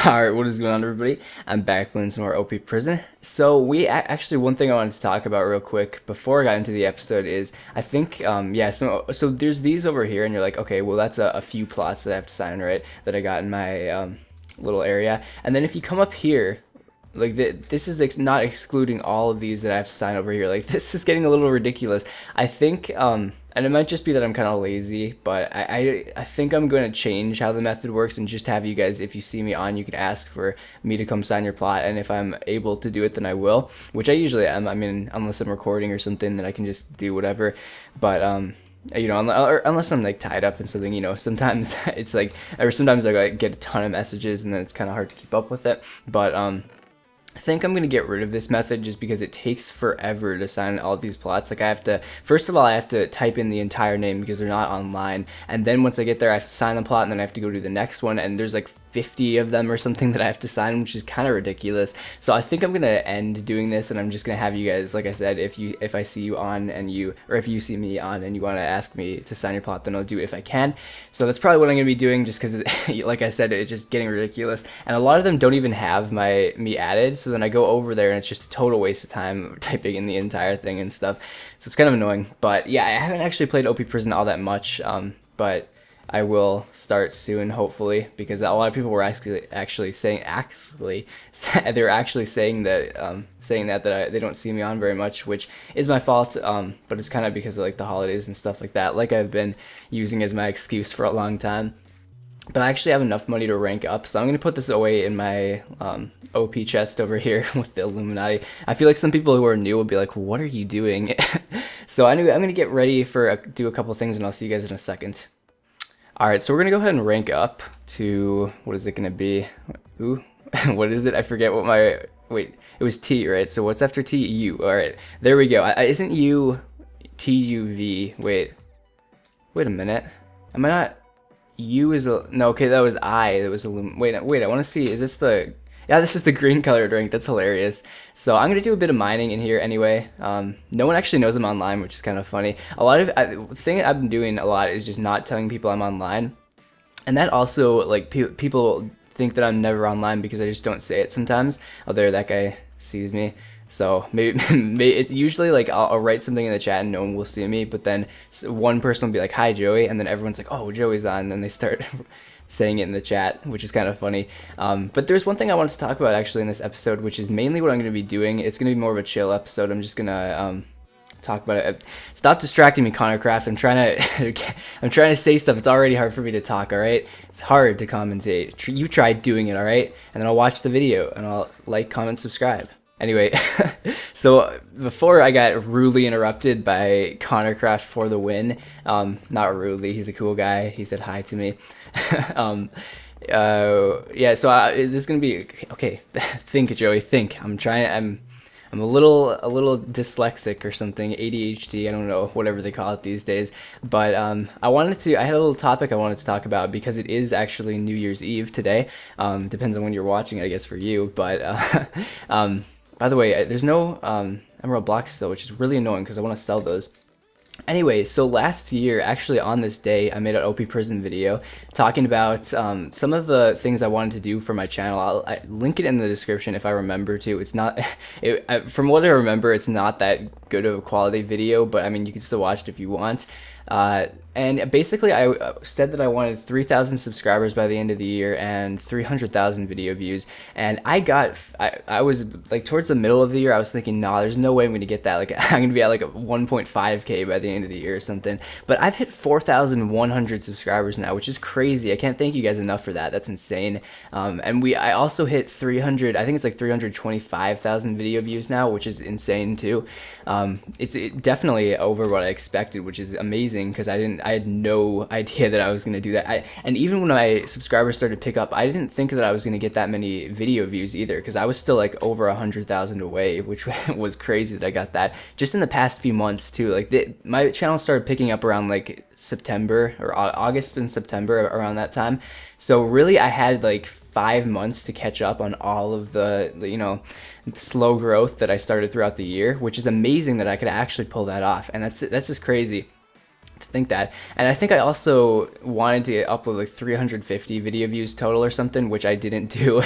Alright, what is going on, everybody? I'm back playing some more OP Prison. So actually, one thing I wanted to talk about real quick before I got into the episode is I think yeah, so there's these over here, and you're like, okay, well that's a few plots that I have to sign, right, that I got in my little area. And then if you come up here, like this is not excluding all of these that I have to sign over here. Like this is getting a little ridiculous. I think and it might just be that I'm kind of lazy, but I think I'm going to change how the method works and just have you guys, if you see me on, you can ask for me to come sign your plot, and if I'm able to do it, then I will, which I usually am. I mean, unless I'm recording or something, then I can just do whatever. But you know, unless I'm like tied up in something, you know, sometimes it's like, or sometimes I like, get a ton of messages and then it's kind of hard to keep up with it. But I think I'm going to get rid of this method just because it takes forever to sign all these plots. Like I have to, first of all, I have to type in the entire name because they're not online. And then once I get there, I have to sign the plot, and then I have to go to the next one. And there's like 50 of them or something that I have to sign, which is kind of ridiculous. So I think I'm going to end doing this, and I'm just going to have you guys, like I said, if I see you on and you, or if you see me on and you want to ask me to sign your plot, then I'll do it if I can. So that's probably what I'm going to be doing, just because, like I said, it's just getting ridiculous. And a lot of them don't even have me added. So then I go over there and it's just a total waste of time typing in the entire thing and stuff. So it's kind of annoying. But yeah, I haven't actually played OP Prison all that much, but I will start soon, hopefully, because a lot of people were actually saying they're actually saying that they don't see me on very much, which is my fault. But it's kind of because of like the holidays and stuff like that, like I've been using as my excuse for a long time. But I actually have enough money to rank up, so I'm going to put this away in my OP chest over here with the Illuminati. I feel like some people who are new will be like, what are you doing? So anyway, I'm going to get ready for do a couple things, and I'll see you guys in a second. Alright, so we're going to go ahead and rank up to, what is it going to be? Ooh, what is it? I forget what my, wait, it was T, right? So what's after T? U. Alright, there we go. Isn't U T-U-V? Wait a minute. Am I not? U is a, no, okay, that was I. That was a, wait, I want to see, is this the, yeah, this is the green colored rank. That's hilarious. So I'm going to do a bit of mining in here anyway. No one actually knows I'm online, which is kind of funny. The thing I've been doing a lot is just not telling people I'm online. And that also, like, people think that I'm never online because I just don't say it sometimes. Oh, there, that guy sees me. So maybe it's usually like I'll write something in the chat and no one will see me, but then one person will be like, hi Joey, and then everyone's like, oh, Joey's on, and then they start saying it in the chat, which is kind of funny. But there's one thing I wanted to talk about actually in this episode, which is mainly what I'm going to be doing. It's going to be more of a chill episode. I'm just going to talk about it. Stop distracting me, Connorcraft. I'm trying to say stuff. It's already hard for me to talk, all right? It's hard to commentate. You try doing it, all right? And then I'll watch the video and I'll like, comment, subscribe. Anyway, so before I got rudely interrupted by Connorcraft for the win, not rudely, he's a cool guy, he said hi to me. Yeah, so this is gonna be, okay, think Joey, think. I'm a little dyslexic or something, ADHD, I don't know, whatever they call it these days. But I had a little topic I wanted to talk about because it is actually New Year's Eve today. Depends on when you're watching it, I guess, for you. But by the way, there's no emerald blocks still, which is really annoying because I want to sell those. Anyway, so last year, actually on this day, I made an OP Prison video talking about some of the things I wanted to do for my channel. I'll link it in the description if I remember to. It's not, from what I remember, it's not that good of a quality video, but I mean, you can still watch it if you want. And basically I said that I wanted 3,000 subscribers by the end of the year and 300,000 video views, and I was like towards the middle of the year I was thinking, nah, there's no way I'm gonna get that, like I'm gonna be at like 1.5k by the end of the year or something. But I've hit 4,100 subscribers now, which is crazy. I can't thank you guys enough for that. That's insane. And I also hit 300, I think it's like 325,000 video views now, which is insane too. It's definitely over what I expected, which is amazing because I had no idea that I was going to do that. And even when my subscribers started to pick up, I didn't think that I was going to get that many video views either, because I was still like over 100,000 away, which was crazy that I got that just in the past few months too. Like my channel started picking up around like September or August and September, around that time. So really I had like 5 months to catch up on all of the you know, slow growth that I started throughout the year, which is amazing that I could actually pull that off. And that's just crazy. The think that. And I think I also wanted to upload like 350 video views total or something, which I didn't do.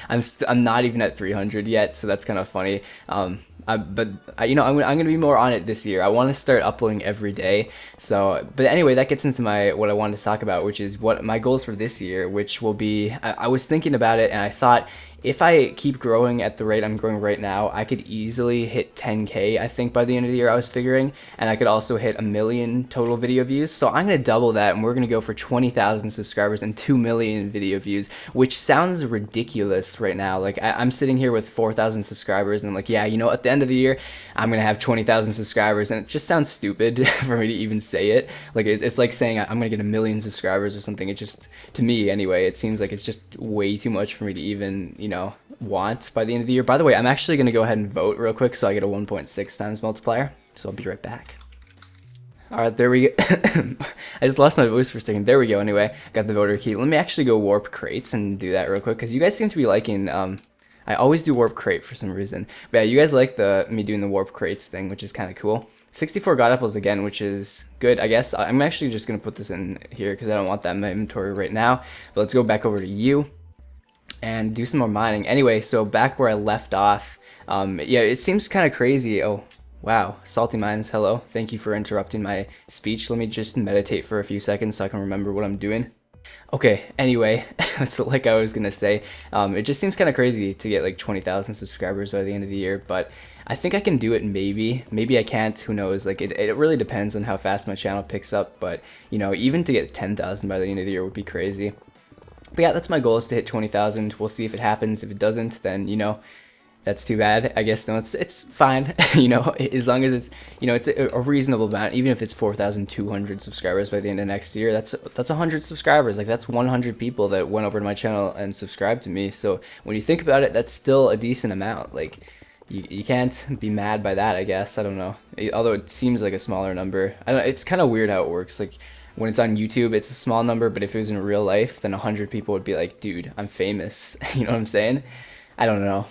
I'm not even at 300 yet, so that's kind of funny. But I'm gonna be more on it this year. I want to start uploading every day. So, but anyway, that gets into what I wanted to talk about, which is what my goals for this year, which will be. I was thinking about it, and I thought, if I keep growing at the rate I'm growing right now, I could easily hit 10K, I think, by the end of the year, I was figuring. And I could also hit 1 million total video views. So I'm going to double that, and we're going to go for 20,000 subscribers and 2 million video views, which sounds ridiculous right now. Like, I'm sitting here with 4,000 subscribers, and I'm like, yeah, at the end of the year, I'm going to have 20,000 subscribers. And it just sounds stupid for me to even say it. Like, it's like saying I'm going to get 1 million subscribers or something. It just, to me anyway, it seems like it's just way too much for me to even, want by the end of the year. By the way, I'm actually going to go ahead and vote real quick so I get a 1.6 times multiplier. So I'll be right back. All right, there we go. I just lost my voice for a second. There we go. Anyway, got the voter key. Let me actually go warp crates and do that real quick, because you guys seem to be liking, I always do warp crate for some reason. But yeah, you guys like me doing the warp crates thing, which is kind of cool. 64 god apples again, which is good, I guess. I'm actually just going to put this in here because I don't want that in my inventory right now. But let's go back over to you and do some more mining. Anyway, so back where I left off, yeah, it seems kind of crazy. Oh, wow. Salty Minds, hello. Thank you for interrupting my speech. Let me just meditate for a few seconds so I can remember what I'm doing. Okay, anyway, so like I was gonna say, it just seems kind of crazy to get like 20,000 subscribers by the end of the year, but I think I can do it. Maybe I can't, who knows. Like, it really depends on how fast my channel picks up, but even to get 10,000 by the end of the year would be crazy. But yeah, that's my goal, is to hit 20,000. We'll see if it happens. If it doesn't, then, that's too bad. I guess, no, it's fine. As long as it's, it's a reasonable amount. Even if it's 4,200 subscribers by the end of next year, that's 100 subscribers. Like, that's 100 people that went over to my channel and subscribed to me. So when you think about it, that's still a decent amount. Like, you can't be mad by that, I guess. I don't know. Although it seems like a smaller number. It's kind of weird how it works. Like, when it's on YouTube, it's a small number, but if it was in real life, then 100 people would be like, dude, I'm famous. You know what I'm saying? I don't know.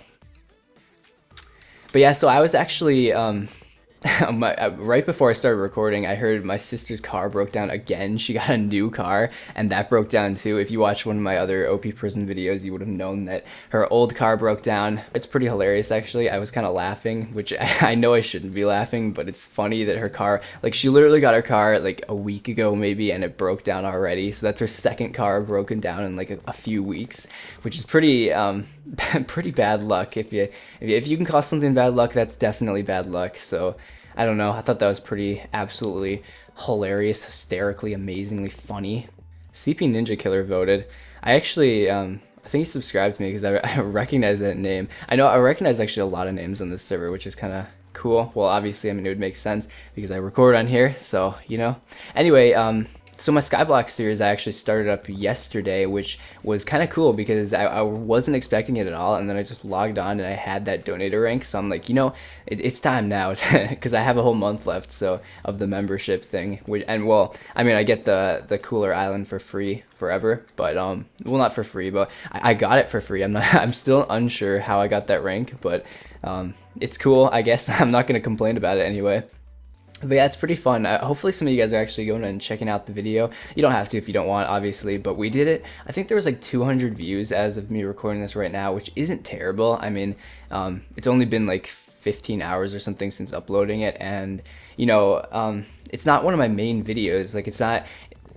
But yeah, so I was actually, right before I started recording, I heard my sister's car broke down again. She got a new car, and that broke down too. If you watched one of my other OP prison videos, you would have known that her old car broke down. It's pretty hilarious, actually. I was kind of laughing, which I know I shouldn't be laughing, but it's funny that her car, like, she literally got her car like a week ago maybe, and it broke down already. So that's her second car broken down in like a few weeks, which is pretty pretty bad luck. If you can call something bad luck, that's definitely bad luck. So I don't know. I thought that was pretty absolutely hilarious, hysterically, amazingly funny. CP Ninja Killer voted. I actually, I think he subscribed to me because I recognize that name. I recognize actually a lot of names on this server, which is kind of cool. Well, obviously, I mean, it would make sense because I record on here, so, Anyway, so my Skyblock series I actually started up yesterday, which was kind of cool because I wasn't expecting it at all, and then I just logged on and I had that donator rank, so I'm like, it's time now, because I have a whole month left, so, of the membership thing, and well, I mean, I get the cooler island for free forever, but well, not for free, but I got it for free. I'm still unsure how I got that rank, but it's cool, I guess. I'm not gonna complain about it anyway. But yeah, it's pretty fun. Hopefully some of you guys are actually going and checking out the video. You don't have to if you don't want, obviously, but we did it. I think there was like 200 views as of me recording this right now, which isn't terrible. I mean, it's only been like 15 hours or something since uploading it, and it's not one of my main videos. Like, it's not.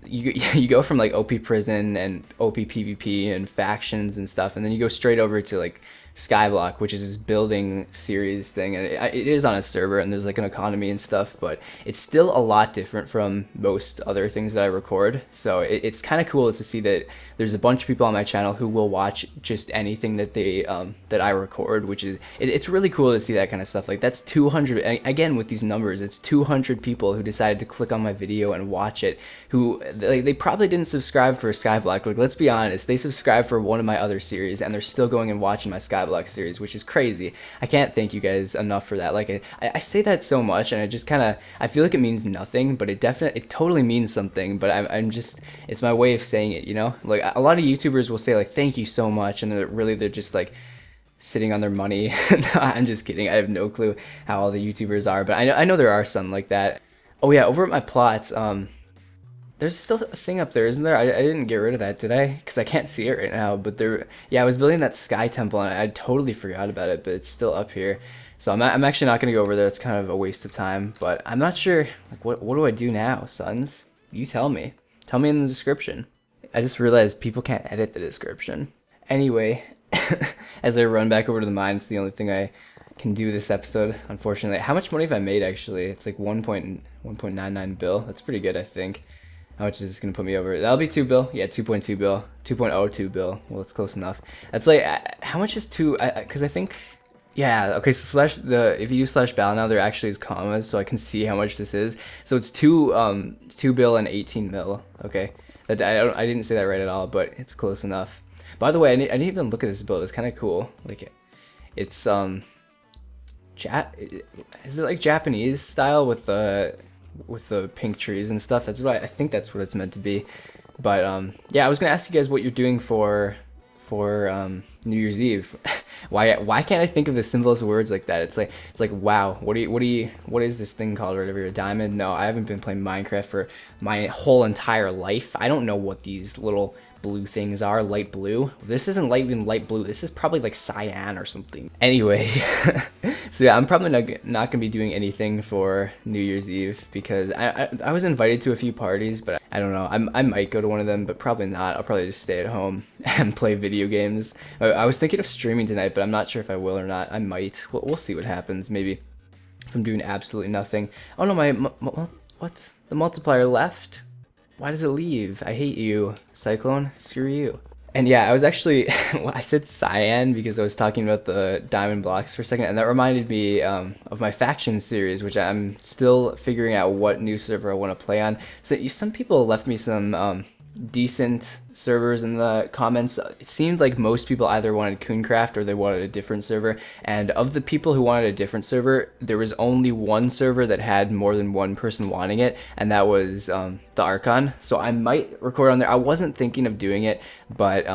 You go from like OP Prison and OP PvP and factions and stuff, and then you go straight over to like Skyblock, which is this building series thing, and it is on a server, and there's like an economy and stuff, but it's still a lot different from most other things that I record. So it's kind of cool to see that there's a bunch of people on my channel who will watch just anything that they that I record, which is it's really cool to see that kind of stuff. Like, that's 200 again with these numbers. It's 200 people who decided to click on my video and watch it, who like they probably didn't subscribe for Skyblock. Like, let's be honest, they subscribed for one of my other series, and they're still going and watching my Skyblock series, which is crazy. I can't thank you guys enough for that. Like, I say that so much, and I just kind of, I feel like it means nothing, but it totally means something. But I'm just, it's my way of saying it, Like, a lot of YouTubers will say like, thank you so much, and they're just like sitting on their money. No, I'm just kidding. I have no clue how all the YouTubers are, but I know there are some like that. Oh yeah, over at my plots, There's still a thing up there, isn't there? I didn't get rid of that, did I? Because I can't see it right now. But there, yeah, I was building that sky temple, and I totally forgot about it. But it's still up here, so I'm actually not gonna go over there. It's kind of a waste of time. But I'm not sure. Like, what do I do now, sons? You tell me. Tell me in the description. I just realized people can't edit the description. Anyway, as I run back over to the mine, it's the only thing I can do this episode, unfortunately. How much money have I made, actually? It's like 1.99 bill. That's pretty good, I think. How much is this going to put me over? That'll be 2 bill. Yeah, 2.2 bill. 2.02 bill. Well, it's close enough. That's like, how much is 2? Because I think, yeah, okay, so if you use /bal now, there actually is commas, so I can see how much this is. So it's 2 bill and 18 mil, okay? I didn't say that right at all, but it's close enough. By the way, I didn't even look at this build. It's kind of cool. Like, it's, is it like Japanese style with the pink trees and stuff? That's what I think that's what it's meant to be. But yeah, I was gonna ask you guys what you're doing for New Year's Eve. why can't I think of the simplest words like that? It's like wow, what is this thing called right over here? Diamond? No, I haven't been playing Minecraft for my whole entire life. I don't know what these little blue things are. Light blue. This isn't even light blue. This is probably like cyan or something. Anyway, so yeah, I'm probably not gonna be doing anything for New Year's Eve because I was invited to a few parties, but I don't know. I might go to one of them, but probably not. I'll probably just stay at home and play video games. I was thinking of streaming tonight, but I'm not sure if I will or not. I might. We'll see what happens. Maybe if I'm doing absolutely nothing. Oh no, what? The multiplier left? Why does it leave? I hate you, Cyclone. Screw you. And yeah, I was actually, well, I said cyan because I was talking about the diamond blocks for a second, and that reminded me of my faction series, which I'm still figuring out what new server I want to play on. So some people left me some decent servers in the comments. It seemed like most people either wanted Cooncraft or they wanted a different server, and of the people who wanted a different server, there was only one server that had more than one person wanting it, and that was the Archon. So I might record on there. I wasn't thinking of doing it, but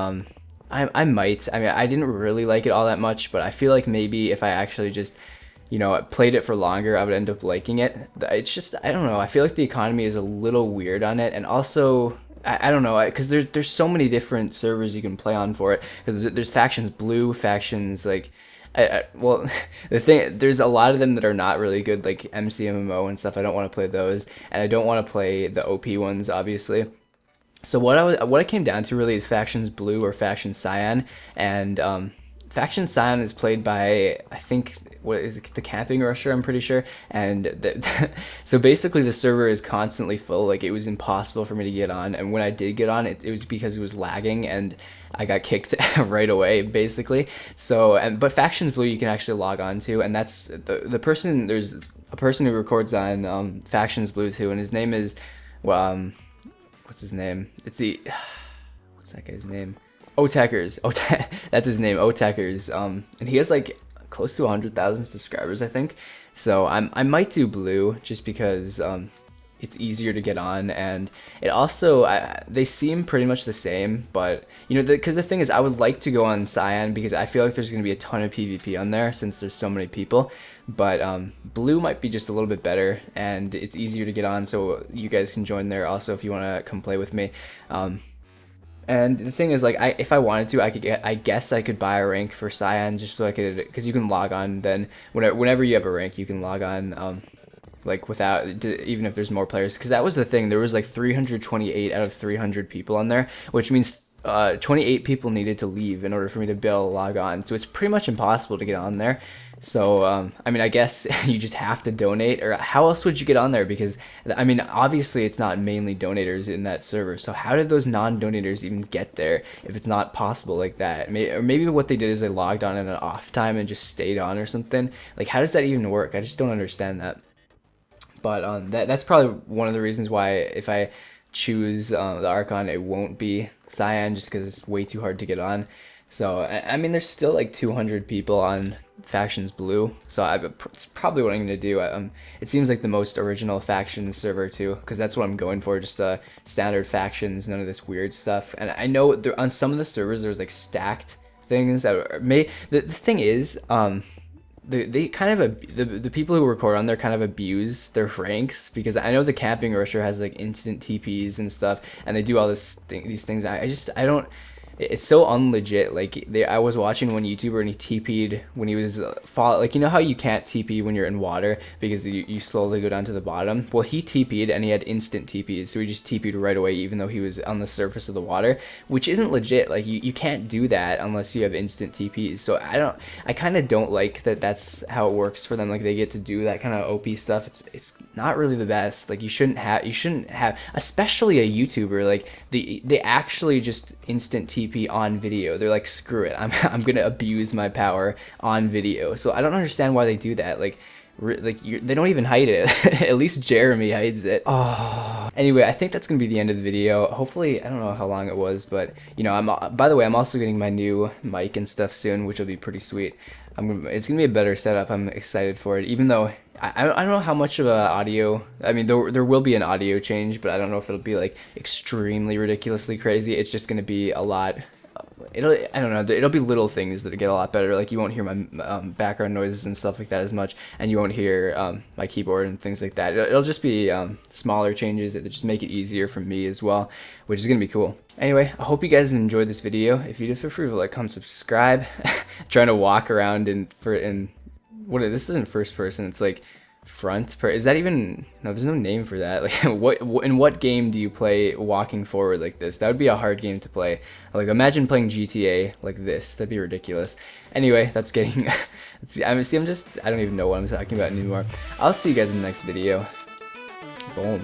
I might. I mean, I didn't really like it all that much, but I feel like maybe if I actually just played it for longer, I would end up liking it. It's just, I don't know, I feel like the economy is a little weird on it, and also I don't know, because there's so many different servers you can play on for it, because there's factions blue, factions like, well, there's a lot of them that are not really good, like MCMMO and stuff. I don't want to play those, and I don't want to play the OP ones, obviously. So what I came down to really is factions blue or faction cyan, and faction cyan is played by, I think, what is it, the camping rusher, I'm pretty sure, and so basically the server is constantly full. Like, it was impossible for me to get on, and when I did get on, it was because it was lagging and I got kicked right away, basically. So, but factions blue you can actually log on to, and that's the person. There's a person who records on factions blue too, and his name is, well, what's his name? It's what's that guy's name? Otekers. That's his name, Otekers. And he has like close to 100,000 subscribers, I think. So I might do blue just because it's easier to get on, and it also they seem pretty much the same. But because the thing is, I would like to go on cyan because I feel like there's going to be a ton of PvP on there since there's so many people. But blue might be just a little bit better, and it's easier to get on, so you guys can join there also if you want to come play with me. And the thing is, like, if I wanted to, I guess I could buy a rank for cyan just so I could, because you can log on then whenever you have a rank, you can log on like without, even if there's more players, because that was the thing. There was like 328 out of 300 people on there, which means 28 people needed to leave in order for me to be able to log on. So it's pretty much impossible to get on there. So, I mean, I guess you just have to donate, or how else would you get on there? Because, I mean, obviously it's not mainly donators in that server. So how did those non-donators even get there if it's not possible like that? Or maybe what they did is they logged on in an off time and just stayed on or something. Like, how does that even work? I just don't understand that. But that's probably one of the reasons why if I choose the Archon, it won't be cyan, just because it's way too hard to get on. So, I mean, there's still like 200 people on factions blue, so it's probably what I'm going to do. It seems like the most original faction server too, because that's what I'm going for, just standard factions, none of this weird stuff. And I know there, on some of the servers there's like stacked things that the thing is, they kind of the people who record on there kind of abuse their ranks, because I know the camping rusher has like instant TPs and stuff, and they do all these things. I don't. It's so unlegit. Like I was watching one YouTuber and he TP'd when he was like, you know how you can't TP when you're in water because you slowly go down to the bottom. Well, he TP'd and he had instant TPs, so he just TP'd right away even though he was on the surface of the water, which isn't legit. Like you can't do that unless you have instant TPs. So I kind of don't like that. That's how it works for them. Like they get to do that kind of OP stuff. It's not really the best. Like you shouldn't have, especially a YouTuber. Like they actually just instant TP on video. They're like, screw it, I'm gonna abuse my power on video. So I don't understand why they do that. Like they don't even hide it. At least Jeremy hides it. Oh. Anyway, I think that's gonna be the end of the video. Hopefully, I don't know how long it was, but you know, by the way, I'm also getting my new mic and stuff soon, which will be pretty sweet. It's gonna be a better setup. I'm excited for it, even though I don't know how much of a audio. I mean, there will be an audio change, but I don't know if it'll be like extremely ridiculously crazy. It's just gonna be a lot. I don't know. It'll be little things that get a lot better. Like you won't hear my background noises and stuff like that as much, and you won't hear my keyboard and things like that. It'll just be smaller changes that just make it easier for me as well, which is gonna be cool. Anyway, I hope you guys enjoyed this video. If you did, feel free to like, comment, subscribe. Trying to walk around in what, this isn't first person. It's like is that even, no, there's no name for that. Like in what game do you play walking forward like this? That would be a hard game to play. Like imagine playing GTA like this. That'd be ridiculous. Anyway, that's getting I don't even know what I'm talking about anymore. I'll see you guys in the next video. Boom.